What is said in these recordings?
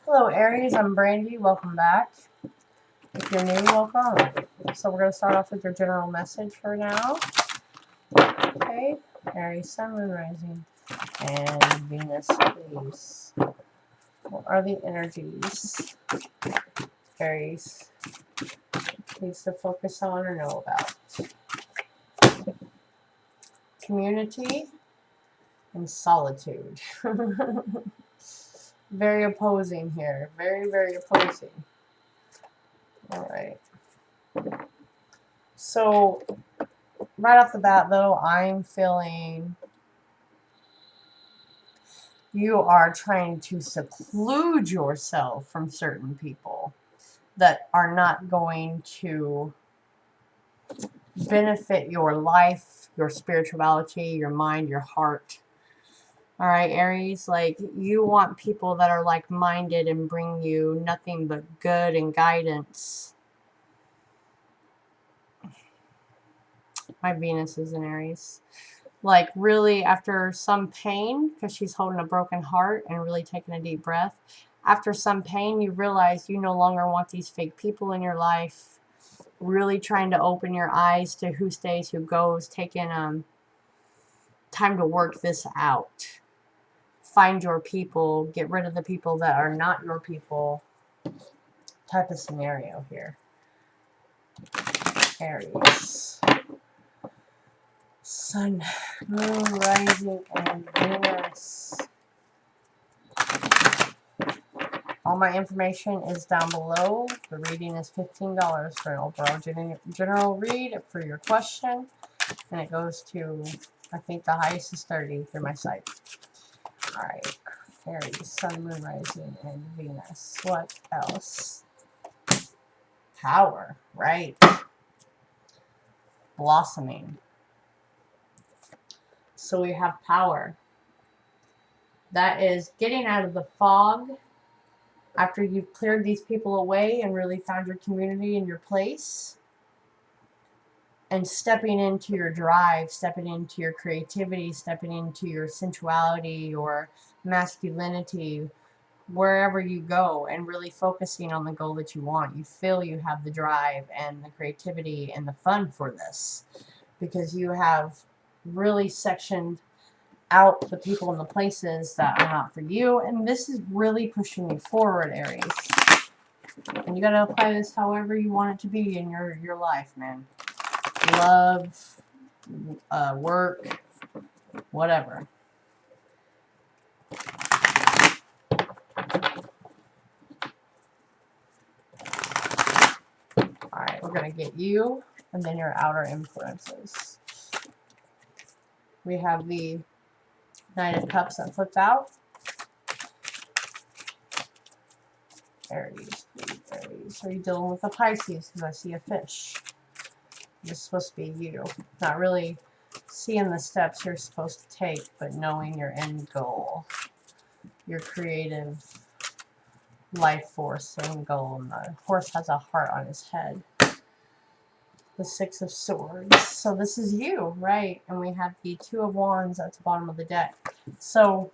Hello Aries, I'm Brandy. Welcome back. If you're new, welcome. So we're going to start off with your general message for now. Okay, Aries, Sun, Moon, Rising, and Venus, please. What are the energies, Aries, needs to focus on or know about? Community and solitude. Very opposing here. Very, very opposing. All right. So, right off the bat, though, I'm feeling you are trying to seclude yourself from certain people that are not going to benefit your life, your spirituality, your mind, your heart. All right, Aries, like you want people that are like-minded and bring you nothing but good and guidance. My Venus is in Aries. Like really after some pain, because she's holding a broken heart and really taking a deep breath, after some pain you realize you no longer want these fake people in your life, really trying to open your eyes to who stays, who goes, taking time to work this out. Find your people, get rid of the people that are not your people type of scenario here. Aries. Sun, Moon, Rising, and Venus. All my information is down below. The reading is $15 for an overall general read for your question. And it goes to, I think the highest is 30 through my site. Alright, Aries, Sun, Moon, Rising, and Venus. What else? Power, right? Blossoming. So we have power. That is getting out of the fog after you've cleared these people away and really found your community and your place. And stepping into your drive, stepping into your creativity, stepping into your sensuality, your masculinity, wherever you go, and really focusing on the goal that you want. You feel you have the drive and the creativity and the fun for this because you have really sectioned out the people and the places that are not for you, and this is really pushing you forward, Aries. And you got to apply this however you want it to be in your life, man. Love, work, whatever. Alright, we're going to get you and then your outer influences. We have the Knight of Cups that flipped out. Aries, please, Aries. Are you dealing with a Pisces? Because I see a fish. This is supposed to be you. Not really seeing the steps you're supposed to take, but knowing your end goal. Your creative life force and goal. And the horse has a heart on his head. The Six of Swords. So this is you, right? And we have the Two of Wands at the bottom of the deck. So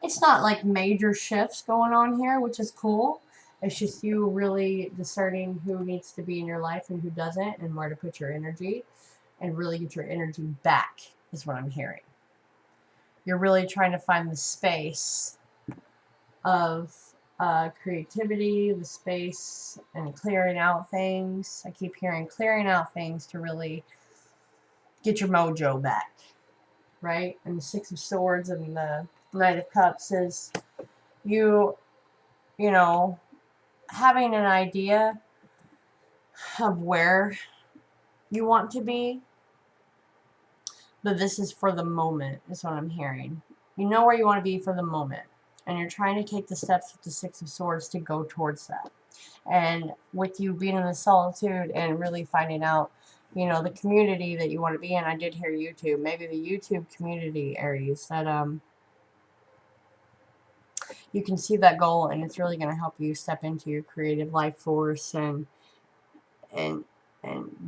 it's not like major shifts going on here, which is cool. It's just you really discerning who needs to be in your life and who doesn't, and where to put your energy, and really get your energy back, is what I'm hearing. You're really trying to find the space of creativity, the space, and clearing out things. I keep hearing clearing out things to really get your mojo back, right? And the Six of Swords and the Knight of Cups is you know, having an idea of where you want to be, but this is for the moment, is what I'm hearing. You know where you want to be for the moment, and you're trying to take the steps with the Six of Swords to go towards that. And with you being in the solitude and really finding out, you know, the community that you want to be in. I did hear YouTube, maybe the YouTube community, Aries, that you can see that goal, and it's really going to help you step into your creative life force and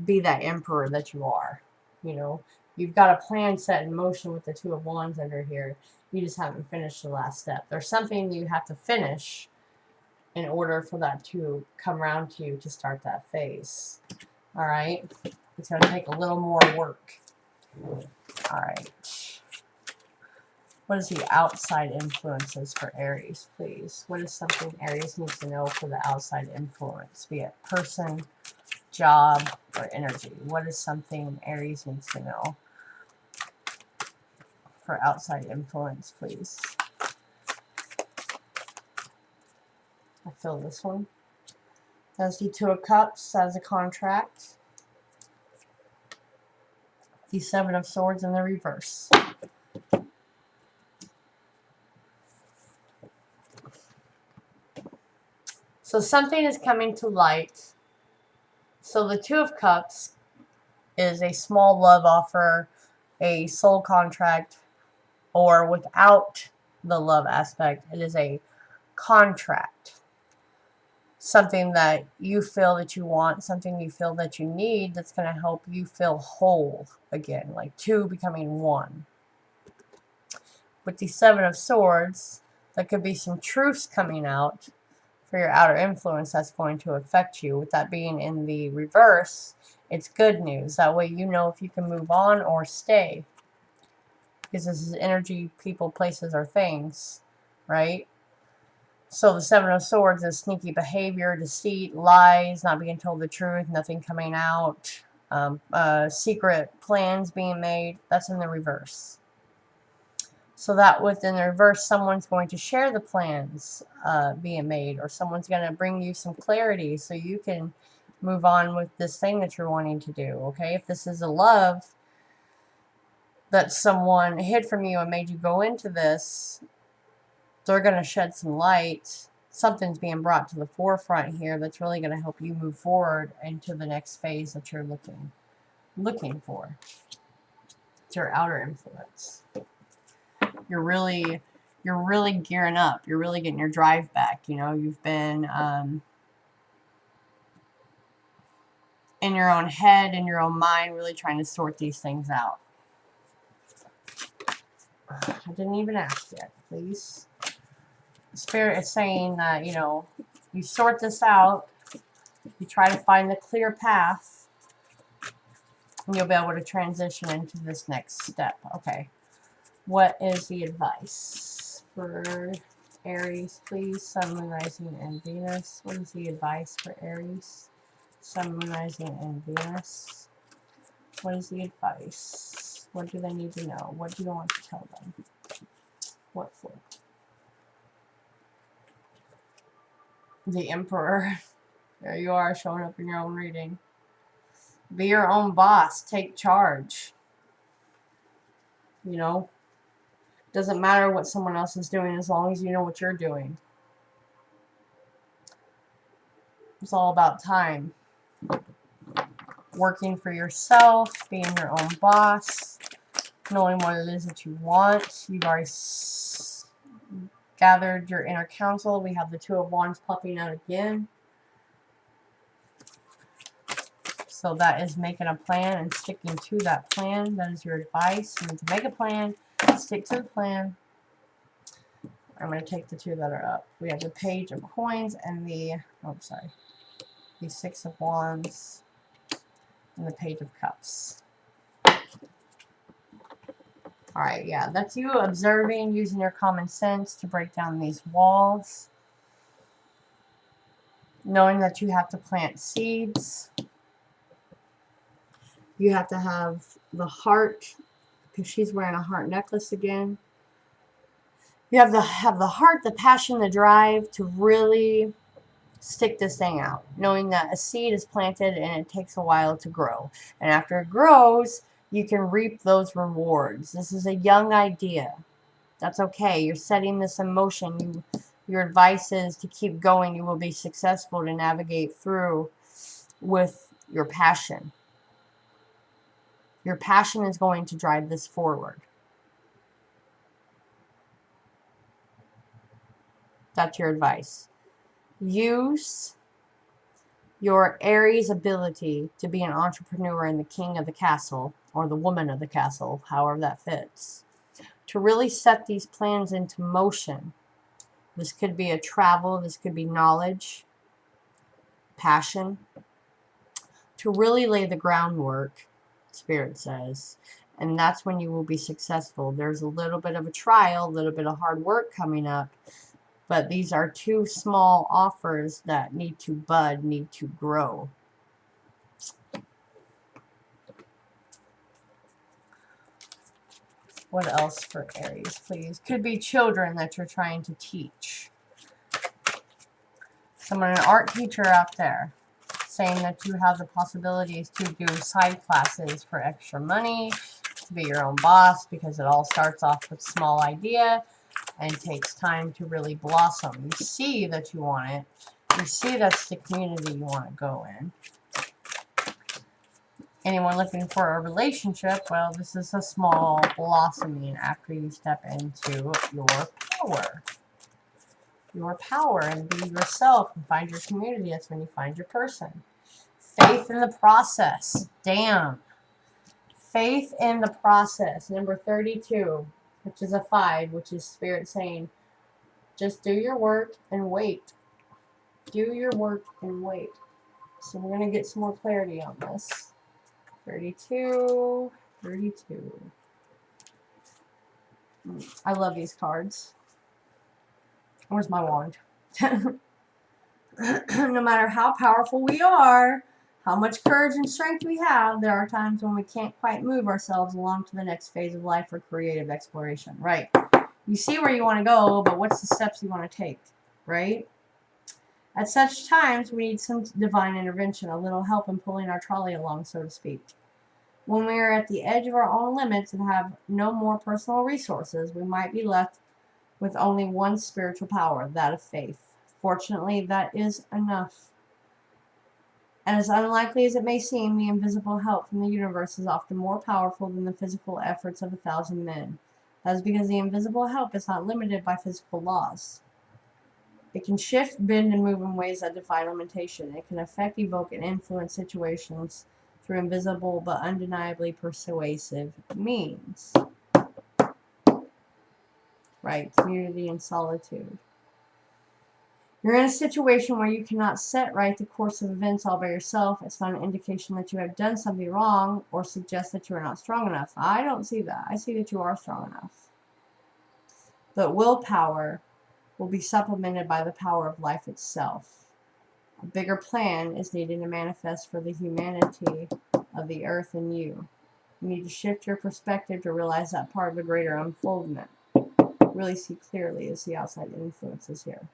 be that emperor that you are, you know, You've got a plan set in motion with the Two of Wands under here. You just haven't finished the last step. There's something you have to finish in order for that to come around to you to start that phase. All right? It's going to take a little more work. All right. What is the outside influences for Aries, please? What is something Aries needs to know for the outside influence, be it person, job, or energy? What is something Aries needs to know for outside influence, please? I feel this one. That's the Two of Cups as a contract. The Seven of Swords in the reverse. So something is coming to light. So the Two of Cups is a small love offer, a soul contract, or without the love aspect, it is a contract. Something that you feel that you want, something you feel that you need, that's going to help you feel whole again, like two becoming one. With the Seven of Swords, there could be some truths coming out for your outer influence that's going to affect you. With that being in the reverse, it's good news. That way you know if you can move on or stay. Because this is energy, people, places, or things, right? So the Seven of Swords is sneaky behavior, deceit, lies, not being told the truth, nothing coming out, secret plans being made. That's in the reverse. So that within the reverse, someone's going to share the plans being made, or someone's going to bring you some clarity so you can move on with this thing that you're wanting to do, okay? If this is a love that someone hid from you and made you go into this, they're going to shed some light. Something's being brought to the forefront here that's really going to help you move forward into the next phase that you're looking for. It's your outer influence. You're really gearing up. You're really getting your drive back. You know, you've been in your own head, in your own mind, really trying to sort these things out. I didn't even ask yet, please. Spirit is saying that, you know, you sort this out, you try to find the clear path, and you'll be able to transition into this next step. Okay. What is the advice for Aries, please? Sun, Moon, Rising, and Venus. What is the advice for Aries? Sun, Moon, Rising, and Venus. What is the advice? What do they need to know? What do you want to tell them? What for? The Emperor. There you are, showing up in your own reading. Be your own boss. Take charge. You know? Doesn't matter what someone else is doing as long as you know what you're doing. It's all about time. Working for yourself, being your own boss, knowing what it is that you want. You've already gathered your inner counsel. We have the Two of Wands popping out again. So that is making a plan and sticking to that plan. That is your advice. You need to make a plan, stick to the plan. I'm going to take the two that are up. We have the Page of Coins and the Six of Wands and the Page of Cups. Alright, yeah, that's you observing, using your common sense to break down these walls. Knowing that you have to plant seeds. You have to have the heart, because she's wearing a heart necklace again. You have to have the heart, the passion, the drive to really stick this thing out. Knowing that a seed is planted and it takes a while to grow. And after it grows, you can reap those rewards. This is a young idea. That's okay. You're setting this in motion. Your advice is to keep going. You will be successful to navigate through with your passion. Your passion is going to drive this forward. That's your advice. Use your Aries ability to be an entrepreneur and the king of the castle or the woman of the castle, however that fits, to really set these plans into motion. This could be a travel, this could be knowledge, passion, to really lay the groundwork, Spirit says. And that's when you will be successful. There's a little bit of a trial, a little bit of hard work coming up, but these are two small offers that need to bud, need to grow. What else for Aries, please? Could be children that you're trying to teach. Someone, an art teacher out there, saying that you have the possibilities to do side classes for extra money, to be your own boss, because it all starts off with a small idea and takes time to really blossom. You see that you want it. You see that's the community you want to go in. Anyone looking for a relationship, well, this is a small blossoming after you step into your power. Your power and be yourself and find your community. That's when you find your person. Faith in the process. Damn. Faith in the process. Number 32, which is a 5, which is Spirit saying, just do your work and wait. Do your work and wait. So we're going to get some more clarity on this. 32. I love these cards. Where's my wand? No matter how powerful we are, how much courage and strength we have, there are times when we can't quite move ourselves along to the next phase of life or creative exploration. Right. You see where you want to go, but what's the steps you want to take? Right? At such times, we need some divine intervention, a little help in pulling our trolley along, so to speak. When we are at the edge of our own limits and have no more personal resources, we might be left with only one spiritual power, that of faith. Fortunately, that is enough. And as unlikely as it may seem, the invisible help from the universe is often more powerful than the physical efforts of 1,000 men. That is because the invisible help is not limited by physical laws. It can shift, bend, and move in ways that defy limitation. It can affect, evoke, and influence situations through invisible but undeniably persuasive means. Right? Community and solitude. You're in a situation where you cannot set right the course of events all by yourself. It's not an indication that you have done something wrong or suggest that you are not strong enough. I don't see that. I see that you are strong enough. But willpower will be supplemented by the power of life itself. A bigger plan is needed to manifest for the humanity of the earth and you. You need to shift your perspective to realize that part of a greater unfoldment. Really see clearly as the outside influences here.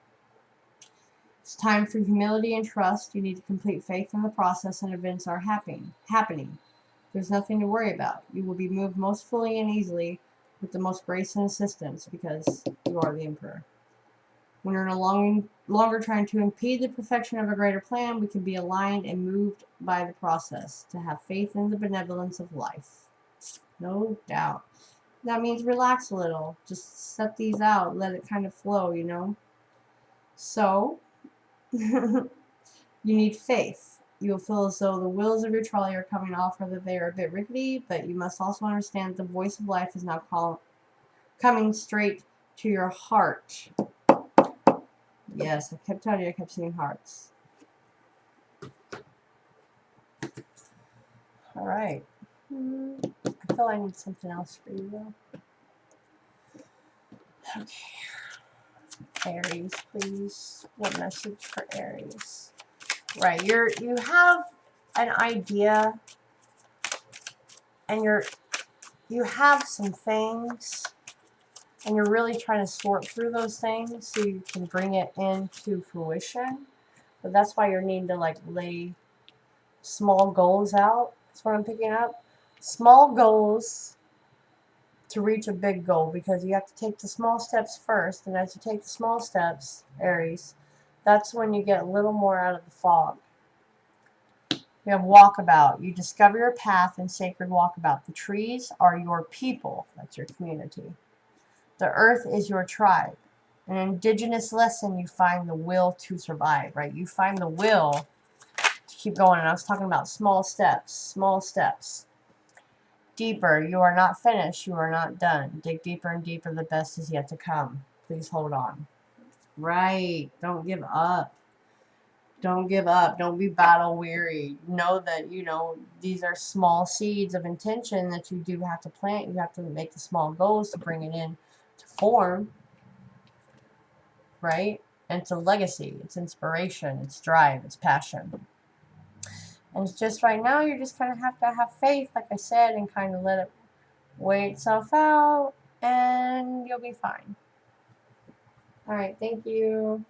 It's time for humility and trust. You need to complete faith in the process, and events are happening. There's nothing to worry about. You will be moved most fully and easily with the most grace and assistance because you are the Emperor. When you're no longer trying to impede the perfection of a greater plan, we can be aligned and moved by the process to have faith in the benevolence of life. No doubt. That means relax a little. Just set these out. Let it kind of flow, you know. So, you need faith. You will feel as though the wheels of your trolley are coming off or that they are a bit rickety, but you must also understand that the voice of life is now coming straight to your heart. Yes, I kept telling you, I kept seeing hearts. All right. I feel I need something else for you, though. Okay. Aries, please. What message for Aries? Right. You have an idea, and you have some things, and you're really trying to sort through those things so you can bring it into fruition. But that's why you're needing to like lay small goals out. That's what I'm picking up. Small goals to reach a big goal, because you have to take the small steps first, and as you take the small steps, Aries, that's when you get a little more out of the fog. You have walkabout. You discover your path in sacred walkabout. The trees are your people. That's your community. The earth is your tribe. An indigenous lesson, you find the will to survive, right? You find the will to keep going. And I was talking about small steps, small steps. Deeper. You are not finished. You are not done. Dig deeper and deeper. The best is yet to come. Please hold on. Right. Don't give up. Don't give up. Don't be battle weary. Know that, these are small seeds of intention that you do have to plant. You have to make the small goals to bring it in to form, right? And it's a legacy. It's inspiration. It's drive. It's passion. And it's just right now, you just kind of have to have faith, like I said, and kind of let it weigh itself out, and you'll be fine. All right. Thank you.